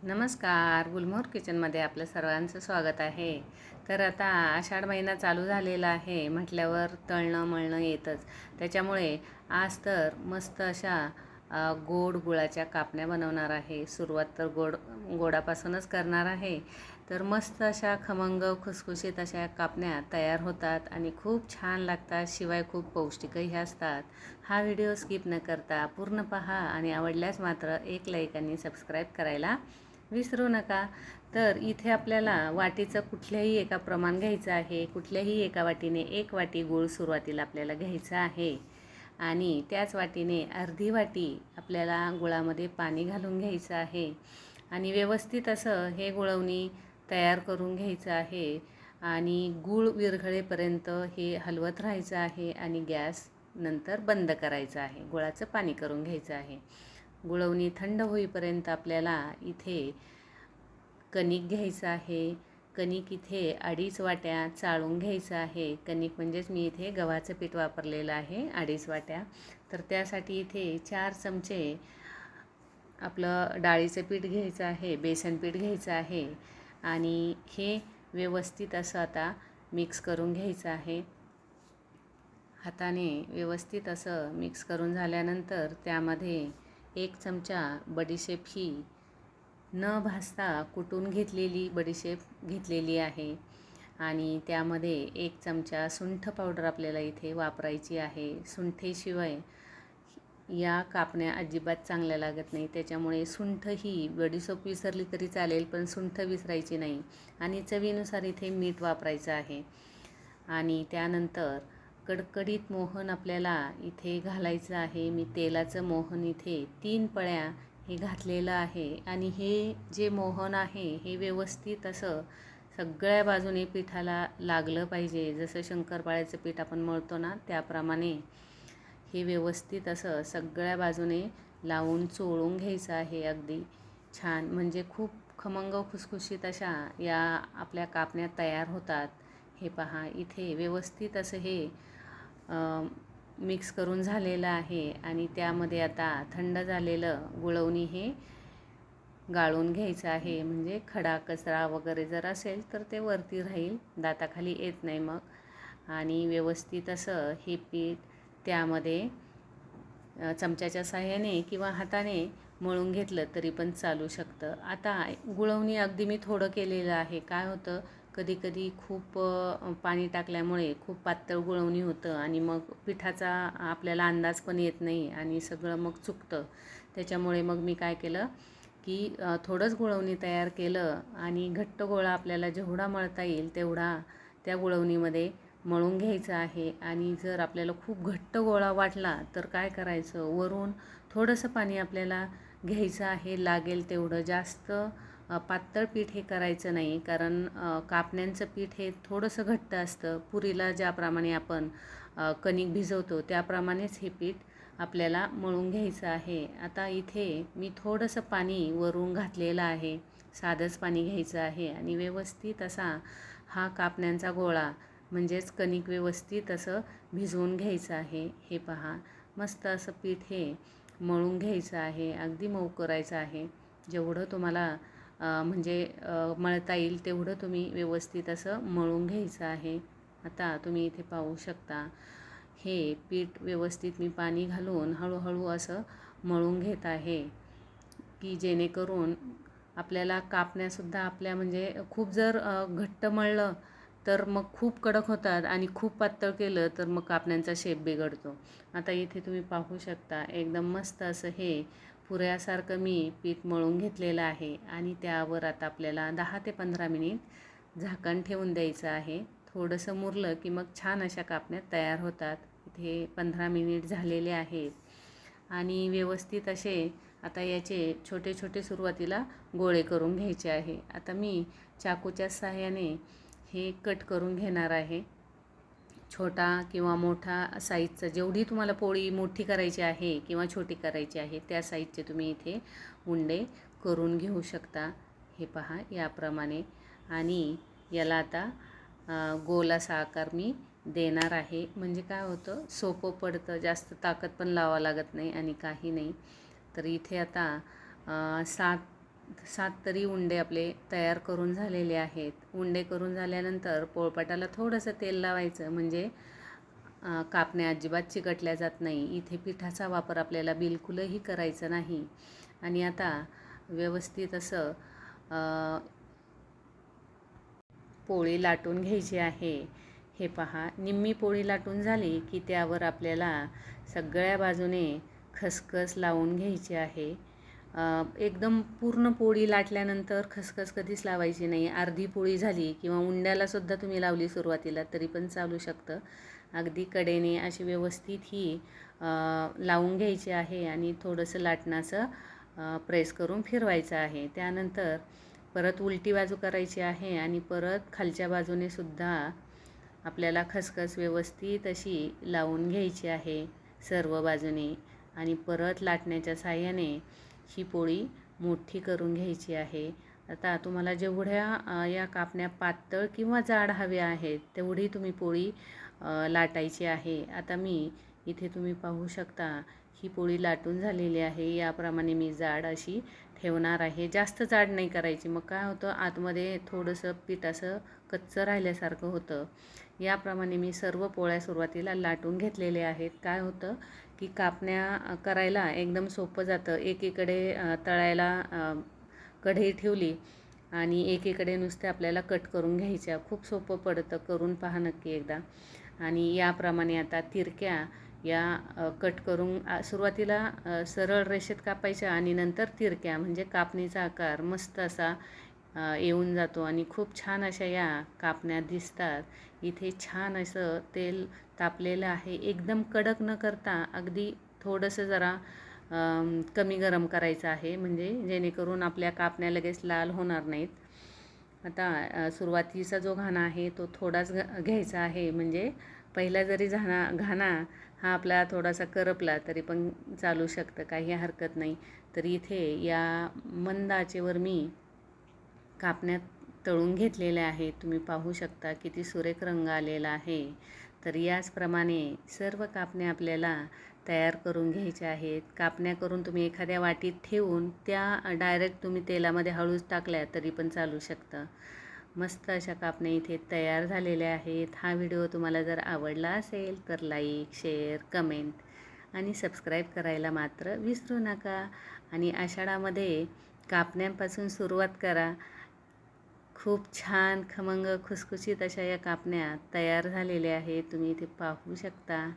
नमस्कार, गुलमोहर किचनमध्ये आपलं सर्वांचं स्वागत आहे. तर आता आषाढ महिना चालू झालेला आहे म्हटल्यावर तळणं मळणं येतच. त्याच्यामुळे आज तर मस्त अशा गोड गुळाच्या कापण्या बनवणार आहे. सुरुवात तर गोडापासूनच करणार आहे. तर मस्त अशा खमंग खुसखुशीत अशा कापण्या तयार होतात आणि खूप छान लागतात. शिवाय खूप पौष्टिकही असतात. हा व्हिडिओ स्किप न करता पूर्ण पहा आणि आवडल्यास मात्र एक लाईक आणि सबस्क्राईब करायला विसरू नका. तर इथे आपल्याला वाटीचं कुठल्याही एका प्रमाण घ्यायचं आहे. कुठल्याही एका वाटीने एक वाटी गूळ सुरुवातीला आपल्याला घ्यायचा आहे आणि त्याच वाटीने अर्धी वाटी आपल्याला गुळामध्ये पाणी घालून घ्यायचं आहे आणि व्यवस्थित असं हे गुळवणी तयार करून घ्यायचं आहे आणि गूळ विरघळेपर्यंत हे हलवत राहायचं आहे आणि गॅस नंतर बंद करायचं आहे. गुळाचं पाणी करून घ्यायचं आहे. गुळवणी थंड होईपर्यंत आपल्याला इथे कणिक घ्यायचं आहे. कणिक इथे 2.5 वाट्या चाळून घ्यायचं आहे. कणिक म्हणजेच मी इथे गव्हाचं पीठ वापरलेलं आहे 2.5 वाट्या. तर त्यासाठी इथे 4 चमचे आपलं डाळीचं पीठ घ्यायचं आहे, बेसन पीठ घ्यायचं आहे आणि हे व्यवस्थित असं आता मिक्स करून घ्यायचं आहे. हाताने व्यवस्थित असं मिक्स करून झाल्यानंतर त्यामध्ये 1 चमचा बडीशेप ही न भाजता कुटून घेतलेली बडीशेप घेतलेली आहे आणि त्यामध्ये 1 चमचा सुंठ पावडर आपल्याला इथे वापरायची आहे. सुंठेशिवाय या कापण्या अजिबात चांगल्या लागत नाही. त्याच्यामुळे सुंठ ही बडीशेप विसरली तरी चालेल, पण सुंठ विसरायची नाही आणि चवीनुसार इथे मीठ वापरायचं आहे. आणि त्यानंतर कडकडीत मोहन आपल्याला इथे घालायचं आहे. मी तेलाचं मोहन इथे 3 पळ्या हे घातलेलं आहे आणि हे जे मोहन आहे हे व्यवस्थित असं सगळ्या बाजूने पिठाला लागलं पाहिजे. जसं शंकरपाळ्याचं पीठ आपण मळतो ना, त्याप्रमाणे हे व्यवस्थित असं सगळ्या बाजूने लावून चोळून घ्यायचं आहे. अगदी छान, म्हणजे खूप खमंग खुसखुशीत अशा या आपल्या कापण्या तयार होतात. हे पहा, इथे व्यवस्थित असं हे मिक्स करून झालेलं आहे आणि त्यामध्ये आता थंड झालेलं गुळवणी हे गाळून घ्यायचं आहे. म्हणजे खडा कचरा वगैरे जर असेल तर ते वरती राहील, दाताखाली येत नाही मग. आणि व्यवस्थित असं हे पीठ त्यामध्ये चमच्याच्या साहाय्याने किंवा हाताने मळून घेतलं तरी पण चालू शकतं. आता गुळवणी अगदी मी थोडं केलेलं आहे. काय होतं, कधी खूप पाणी टाकल्यामुळे खूप पातळ गुळवणी होतं आणि मग पिठाचा आपल्याला अंदाज पण येत नाही आणि सगळं मग चुकतं. त्याच्यामुळे मग मी काय केलं की थोडंच गुळवणी तयार केलं आणि घट्ट गोळा आपल्याला जेवढा मळता येईल तेवढा त्या गुळवणीमध्ये मळून घ्यायचं आहे. आणि जर आपल्याला खूप घट्ट गोळा वाटला तर काय करायचं, वरून थोडंसं पाणी आपल्याला घ्यायचं आहे, लागेल तेवढं. जास्त पातळ पीठ हे करायचं नाही, कारण कापण्यांचं पीठ हे थोडंसं घट्ट असतं. पुरीला ज्याप्रमाणे आपण कणिक भिजवतो त्याप्रमाणेच हे पीठ आपल्याला मळून घ्यायचं आहे. आता इथे मी थोडंसं पाणी वरून घातलेलं आहे, साधंच पाणी घ्यायचं आहे आणि व्यवस्थित असा हा कापण्यांचा गोळा म्हणजेच कणिक व्यवस्थित असं भिजवून घ्यायचं आहे. हे पहा, मस्त असं पीठ हे मळून घ्यायचं आहे. अगदी मऊ करायचं आहे. जेवढं तुम्हाला म्हणजे मळता येईल तेवढं तुम्ही व्यवस्थित असं मळून घ्यायचं आहे. आता तुम्ही इथे पाहू शकता, हे पीठ व्यवस्थित मी पाणी घालून हळूहळू असं मळून घेत आहे की जेणेकरून आपल्याला कापण्यासुद्धा आपल्या म्हणजे खूप जर घट्ट मळलं तर मग खूप कडक होतात आणि खूप पातळ केलं तर मग कापण्यांचा शेप बिघडतो. आता इथे तुम्ही पाहू शकता, एकदम मस्त असं हे पुऱ्यासारखं मी पीठ मळून घेतलेलं आहे आणि त्यावर आता आपल्याला 10 ते 15 मिनिट झाकण ठेवून द्यायचं आहे. थोडंसं मुरलं की मग छान अशा कापण्या तयार होतात. इथे 15 मिनिट झालेले आहेत आणि व्यवस्थित असे आता याचे छोटे छोटे सुरुवातीला गोळे करून घ्यायचे आहे. आता मी चाकूच्या साहाय्याने हे कट करून घेणार आहे. छोटा किंवा मोठा साईजचा, जेवढी तुम्हाला पोळी मोठी करायची आहे किंवा छोटी करायची आहे त्या साईजचे तुम्ही इथे उंडे करून घेऊ शकता. हे पहा, याप्रमाणे. आणि याला आता गोल असा आकार मी देणार आहे. म्हणजे काय होतं, सोपं पडतं, जास्त ताकद पण लावावं लागत नाही आणि काही नाही. तर इथे आता 7 7 तरी उंडे आपले तयार करून झालेले आहेत. उंडे करून झाल्यानंतर पोळपाटाला थोडंसं तेल लावायचं, म्हणजे कापण्या अजिबात चिकटल्या जात नाही. इथे पिठाचा वापर आपल्याला बिलकुलही करायचा नाही. आणि आता व्यवस्थित असं पोळी लाटून घ्यायची आहे. हे पहा, निम्मी पोळी लाटून झाली की त्यावर आपल्याला सगळ्या बाजूने खसखस लावून घ्यायची आहे. एकदम पूर्ण पोळी लाटल्यानंतर खसखस कधीच लावायची नाही. अर्धी पोळी झाली किंवा उंड्यालासुद्धा तुम्ही लावली सुरुवातीला तरी पण चालू शकतं. अगदी कडेने अशी व्यवस्थित ही लावून घ्यायची आहे आणि थोडंसं लाटणाचं प्रेस करून फिरवायचं आहे. त्यानंतर परत उलटी बाजू करायची आहे आणि परत खालच्या बाजूने सुद्धा आपल्याला खसखस व्यवस्थित अशी लावून घ्यायची आहे सर्व बाजूने आणि परत लाटण्याच्या साहाय्याने ही पोळी मोठी करून घ्यायची आहे. आता तुम्हाला जेवढ्या या कापण्या पातळ किंवा जाड हव्या आहेत तेवढी तुम्ही पोळी लाटायची आहे. आता मी इथे तुम्ही पाहू शकता ही पोळी लाटून झालेली आहे. याप्रमाणे मी जाड अशी ठेवणार आहे. जास्त जाड नाही करायची, मग काय होतं आतमध्ये थोडंसं पीठ असं कच्चं राहिल्यासारखं होतं. याप्रमाणे मी सर्व पोळ्या सुरुवातीला लाटून घेतलेल्या आहेत. काय होतं की कापण्या करायला एकदम सोपं जातं. एकीकडे तळायला कढई ठेवली आणि एकीकडे नुसते आपल्याला कट करून घ्यायच्या. खूप सोपं पडतं, करून पहा नक्की एकदा. आणि याप्रमाणे आता तिरक्या या कट करून सुरुवातीला सरळ रेषेत कापायच्या आणि नंतर तिरक्या, म्हणजे कापणीचा आकार मस्त असा येऊन जातो आणि खूप छान अशा या कापण्या दिसतात. इथे छान असं तेल तापलेलं आहे. एकदम कडक न करता अगदी थोडंसं जरा कमी गरम करायचं आहे, म्हणजे जेणेकरून आपल्या कापण्या लगेच लाल होणार नाहीत. आता सुरुवातीचा जो घाणा आहे तो थोडाच घ्यायचा आहे, म्हणजे पहिला जरी घाणा हा आपला थोडासा करपला तरी पण चालू शकतं, काही हरकत नाही. तर इथे या मंद आचेवर मी कापण्या तळून घेतलेल्या आहेत. तुम्ही पाहू शकता किती सुरेख रंग आलेला आहे. तर याचप्रमाणे सर्व कापण्या आपल्याला तयार करून घ्यायच्या आहेत. कापण्या करून तुम्ही एखाद्या वाटीत ठेवून त्या डायरेक्ट तुम्ही तेलामध्ये हळूच टाकल्या तरी पण चालू शकतं. मस्त अशा कापण्या इथे तयार झालेल्या आहेत. हा व्हिडिओ तुम्हाला जर आवडला असेल तर लाईक, शेअर, कमेंट आणि सबस्क्राईब करायला मात्र विसरू नका. आणि आषाढामध्ये कापण्यांपासून सुरुवात करा. खूप छान खमंग खुसखुशीत अशा या कापण्या तयार झालेल्या आहेत. तुम्ही इथे पाहू शकता.